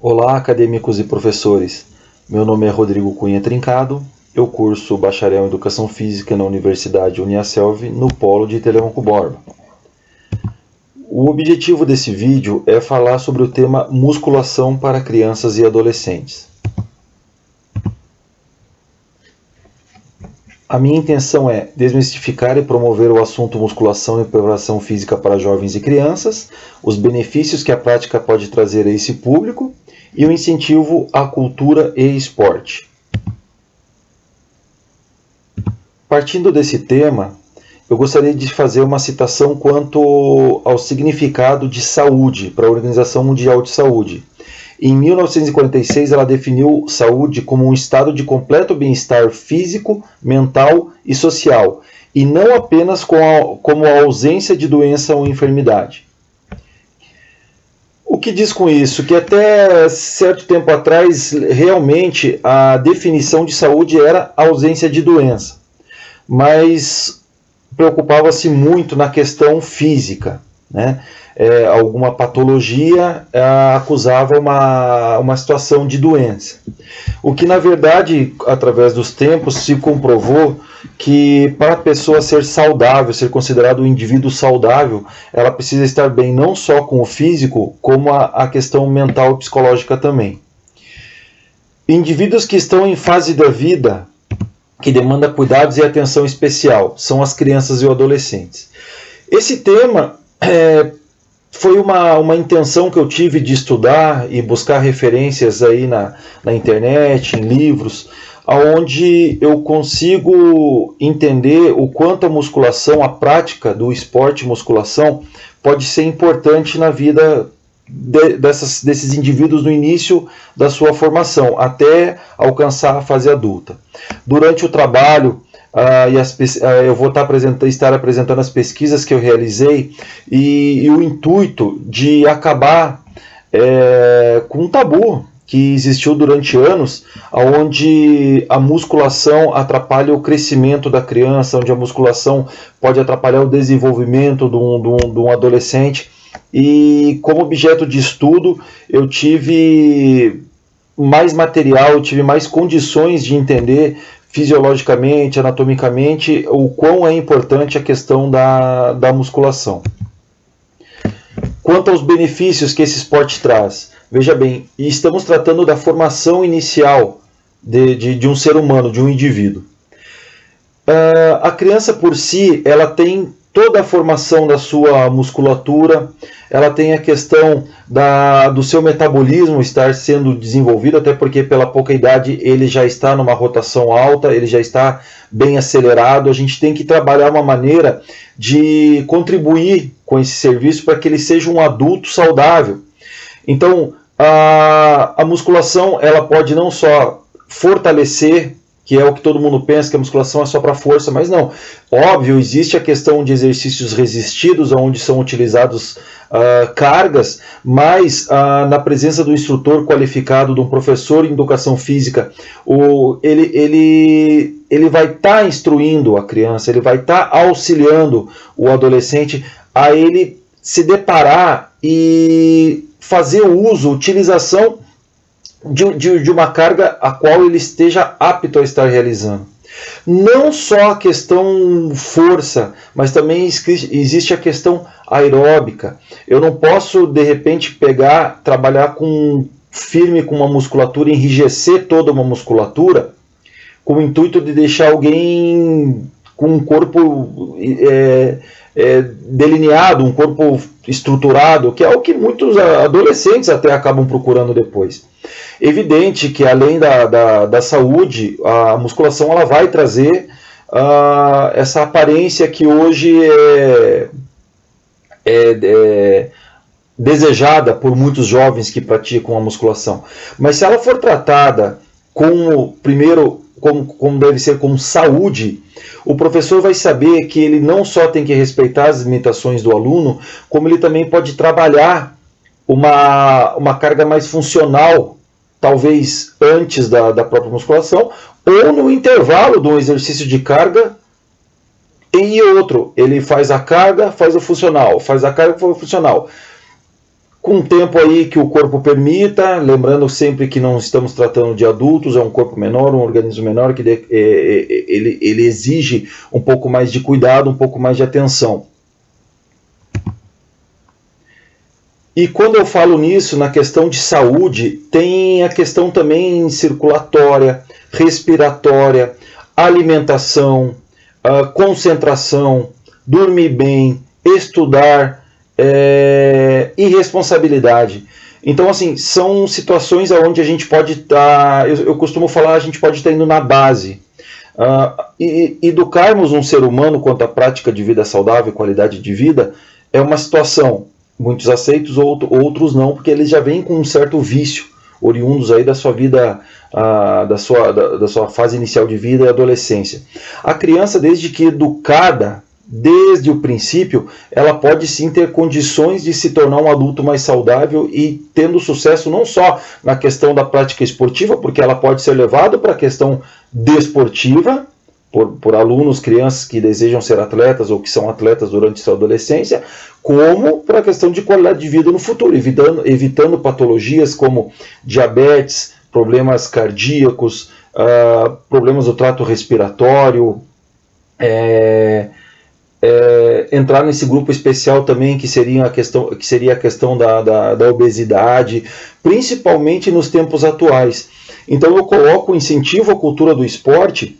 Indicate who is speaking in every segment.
Speaker 1: Olá, acadêmicos e professores. Meu nome é Rodrigo Cunha Trincado. Eu curso Bacharel em Educação Física na Universidade Uniaselv, no Polo de Telemanco Borba. O objetivo desse vídeo é falar sobre o tema musculação para crianças e adolescentes. A minha intenção é desmistificar e promover o assunto musculação e preparação física para jovens e crianças, os benefícios que a prática pode trazer a esse público e o incentivo à cultura e esporte. Partindo desse tema, eu gostaria de fazer uma citação quanto ao significado de saúde para a Organização Mundial de Saúde. Em 1946, ela definiu saúde como um estado de completo bem-estar físico, mental e social, e não apenas como a ausência de doença ou enfermidade. O que diz com isso? Que até certo tempo atrás, realmente, a definição de saúde era a ausência de doença, mas preocupava-se muito na questão física, né? Alguma patologia acusava uma situação de doença. O que, na verdade, através dos tempos, se comprovou que para a pessoa ser saudável, ser considerado um indivíduo saudável, ela precisa estar bem não só com o físico, como a questão mental e psicológica também. Indivíduos que estão em fase da vida que demanda cuidados e atenção especial são as crianças e os adolescentes. Esse tema foi uma intenção que eu tive de estudar e buscar referências aí na internet, em livros, onde eu consigo entender o quanto a musculação, a prática do esporte musculação, pode ser importante na vida desses indivíduos no início da sua formação, até alcançar a fase adulta. Durante o trabalho, eu vou estar apresentando as pesquisas que eu realizei e o intuito de acabar com um tabu que existiu durante anos, onde a musculação atrapalha o crescimento da criança, onde a musculação pode atrapalhar o desenvolvimento de um adolescente. E como objeto de estudo, eu tive mais material, eu tive mais condições de entender fisiologicamente, anatomicamente, o quão é importante a questão da musculação. Quanto aos benefícios que esse esporte traz, veja bem, estamos tratando da formação inicial de um ser humano, de um indivíduo. A criança por si, ela tem toda a formação da sua musculatura, ela tem a questão do seu metabolismo estar sendo desenvolvido, até porque pela pouca idade ele já está numa rotação alta, ele já está bem acelerado. A gente tem que trabalhar uma maneira de contribuir com esse serviço para que ele seja um adulto saudável. Então, a musculação ela pode não só fortalecer, que é o que todo mundo pensa, que a musculação é só para força, mas não. Óbvio, existe a questão de exercícios resistidos, onde são utilizados cargas, mas na presença do instrutor qualificado, de um professor em educação física, ele vai estar instruindo a criança, ele vai estar auxiliando o adolescente a ele se deparar e fazer uso, utilização de uma carga a qual ele esteja apto a estar realizando. Não só a questão força, mas também existe a questão aeróbica. Eu não posso, de repente, trabalhar firme com uma musculatura, enrijecer toda uma musculatura, com o intuito de deixar alguém com um corpo delineado, um corpo estruturado, que é o que muitos adolescentes até acabam procurando depois. Evidente que além da saúde, a musculação ela vai trazer essa aparência que hoje é desejada por muitos jovens que praticam a musculação. Mas se ela for tratada como deve ser, como saúde, o professor vai saber que ele não só tem que respeitar as limitações do aluno, como ele também pode trabalhar uma carga mais funcional, talvez antes da própria musculação, ou no intervalo de um exercício de carga e outro. Ele faz a carga, faz o funcional, faz a carga, faz o funcional. com tempo aí que o corpo permita, lembrando sempre que não estamos tratando de adultos, é um corpo menor, um organismo menor, que ele exige um pouco mais de cuidado, um pouco mais de atenção. E quando eu falo nisso, na questão de saúde, tem a questão também circulatória, respiratória, alimentação, concentração, dormir bem, estudar, e responsabilidade. Então, assim, são situações onde a gente pode estar, eu costumo falar, a gente pode estar indo na base. Educarmos um ser humano quanto à prática de vida saudável e qualidade de vida é uma situação, muitos aceitos, outros não, porque eles já vêm com um certo vício, oriundos aí da sua vida, da sua fase inicial de vida e adolescência. A criança, desde que educada, desde o princípio, ela pode sim ter condições de se tornar um adulto mais saudável e tendo sucesso não só na questão da prática esportiva, porque ela pode ser levada para a questão desportiva, por alunos, crianças que desejam ser atletas ou que são atletas durante sua adolescência, como para a questão de qualidade de vida no futuro, evitando patologias como diabetes, problemas cardíacos, problemas do trato respiratório, entrar nesse grupo especial também, que seria a questão da obesidade, principalmente nos tempos atuais. Então eu coloco o incentivo à cultura do esporte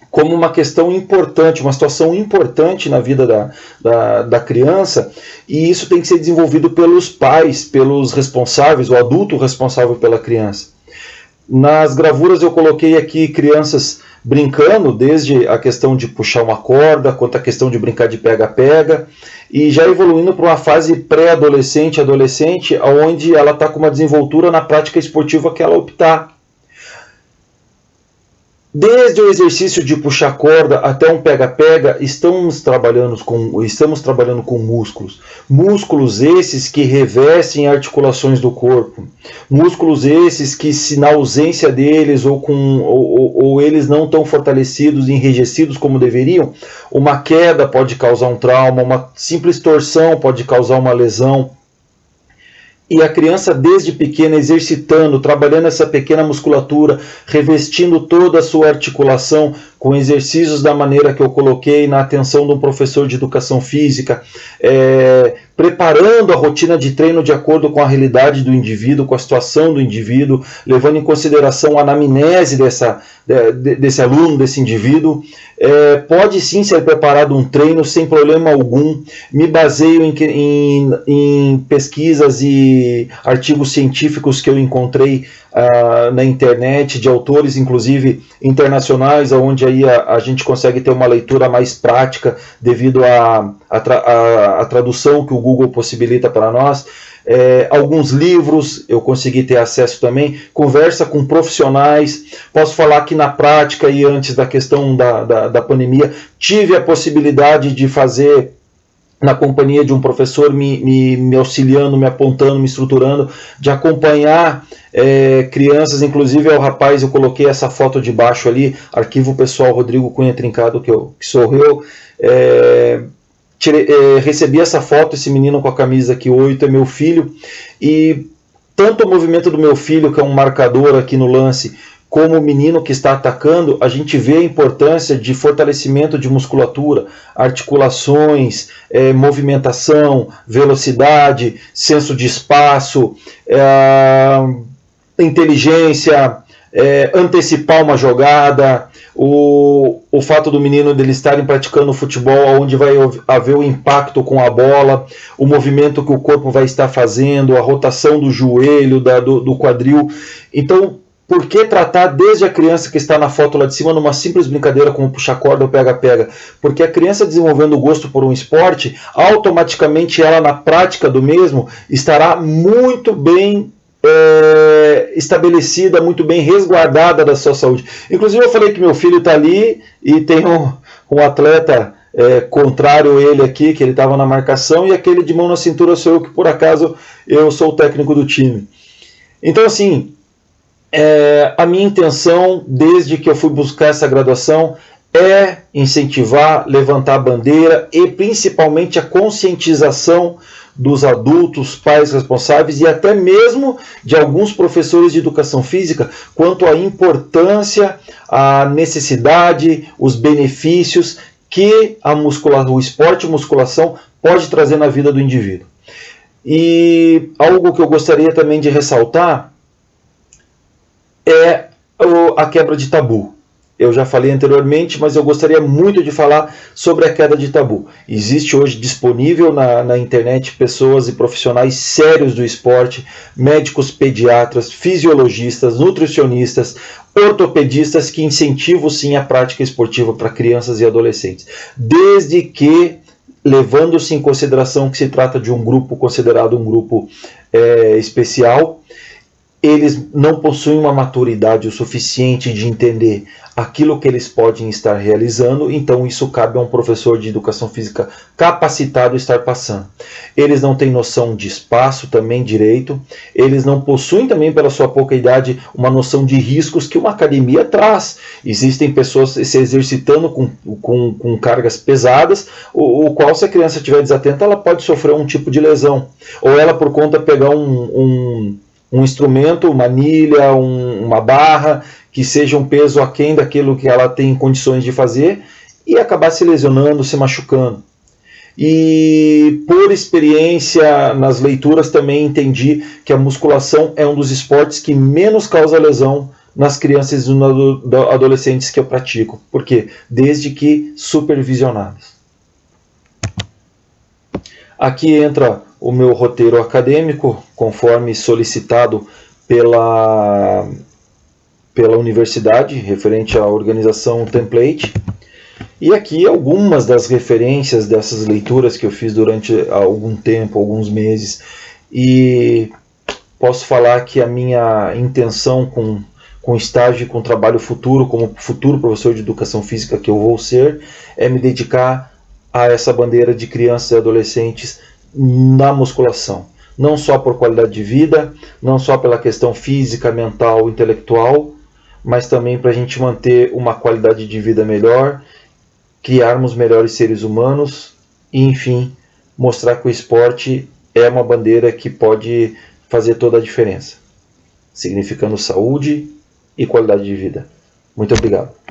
Speaker 1: como uma questão importante, uma situação importante na vida da criança, e isso tem que ser desenvolvido pelos pais, pelos responsáveis, o adulto responsável pela criança. Nas gravuras eu coloquei aqui crianças brincando, desde a questão de puxar uma corda, quanto a questão de brincar de pega-pega, e já evoluindo para uma fase pré-adolescente, adolescente, onde ela está com uma desenvoltura na prática esportiva que ela optar. Desde o exercício de puxar corda até um pega-pega, estamos trabalhando com músculos. Músculos esses que revestem articulações do corpo. Músculos esses que, se na ausência deles ou eles não tão fortalecidos e enrijecidos como deveriam, uma queda pode causar um trauma, uma simples torção pode causar uma lesão. E a criança, desde pequena, exercitando, trabalhando essa pequena musculatura, revestindo toda a sua articulação com exercícios da maneira que eu coloquei na atenção de um professor de educação física, preparando a rotina de treino de acordo com a realidade do indivíduo, com a situação do indivíduo, levando em consideração a anamnese desse aluno, desse indivíduo. Pode sim ser preparado um treino sem problema algum. Me baseio em pesquisas e artigos científicos que eu encontrei na internet, de autores inclusive internacionais, onde aí a gente consegue ter uma leitura mais prática devido à tradução que o Google possibilita para nós. Alguns livros eu consegui ter acesso também, conversa com profissionais. Posso falar que na prática, e antes da questão da pandemia, tive a possibilidade de fazer na companhia de um professor me auxiliando, me apontando, me estruturando, de acompanhar crianças. Inclusive ao rapaz eu coloquei essa foto de baixo ali, arquivo pessoal Rodrigo Cunha Trincado, que sou eu. Recebi essa foto, esse menino com a camisa aqui 8 é meu filho, e tanto o movimento do meu filho, que é um marcador aqui no lance, como o menino que está atacando, a gente vê a importância de fortalecimento de musculatura, articulações, movimentação, velocidade, senso de espaço, inteligência, antecipar uma jogada, o fato do menino dele estarem praticando futebol, onde vai haver o impacto com a bola, o movimento que o corpo vai estar fazendo, a rotação do joelho, do quadril. Então, por que tratar desde a criança que está na foto lá de cima numa simples brincadeira como puxar corda ou pega-pega? Porque a criança desenvolvendo o gosto por um esporte, automaticamente ela na prática do mesmo estará muito bem estabelecida, muito bem resguardada da sua saúde. Inclusive eu falei que meu filho está ali e tem um atleta contrário a ele aqui, que ele estava na marcação, e aquele de mão na cintura sou eu, que por acaso eu sou o técnico do time. Então assim, a minha intenção, desde que eu fui buscar essa graduação, incentivar, levantar a bandeira e principalmente a conscientização dos adultos, pais responsáveis e até mesmo de alguns professores de educação física quanto à importância, a necessidade, os benefícios que o esporte e musculação pode trazer na vida do indivíduo. E algo que eu gostaria também de ressaltar é a quebra de tabu. Eu já falei anteriormente, mas eu gostaria muito de falar sobre a queda de tabu. Existe hoje disponível na internet pessoas e profissionais sérios do esporte, médicos pediatras, fisiologistas, nutricionistas, ortopedistas que incentivam sim a prática esportiva para crianças e adolescentes, desde que levando-se em consideração que se trata de um grupo considerado um grupo especial. Eles não possuem uma maturidade o suficiente de entender aquilo que eles podem estar realizando, então isso cabe a um professor de educação física capacitado estar passando. Eles não têm noção de espaço também direito, eles não possuem também, pela sua pouca idade, uma noção de riscos que uma academia traz. Existem pessoas se exercitando com cargas pesadas, o qual, se a criança estiver desatenta, ela pode sofrer um tipo de lesão, ou ela, por conta, pegar um instrumento, uma anilha, uma barra, que seja um peso aquém daquilo que ela tem condições de fazer e acabar se lesionando, se machucando. E por experiência nas leituras também entendi que a musculação é um dos esportes que menos causa lesão nas crianças e nos adolescentes que eu pratico. Por quê? Desde que supervisionadas. Aqui entra o meu roteiro acadêmico, conforme solicitado pela universidade, referente à organização Template. E aqui algumas das referências dessas leituras que eu fiz durante algum tempo, alguns meses. E posso falar que a minha intenção com estágio e com trabalho futuro, como futuro professor de educação física que eu vou ser, é me dedicar a essa bandeira de crianças e adolescentes na musculação, não só por qualidade de vida, não só pela questão física, mental, intelectual, mas também para a gente manter uma qualidade de vida melhor, criarmos melhores seres humanos e, enfim, mostrar que o esporte é uma bandeira que pode fazer toda a diferença, significando saúde e qualidade de vida. Muito obrigado.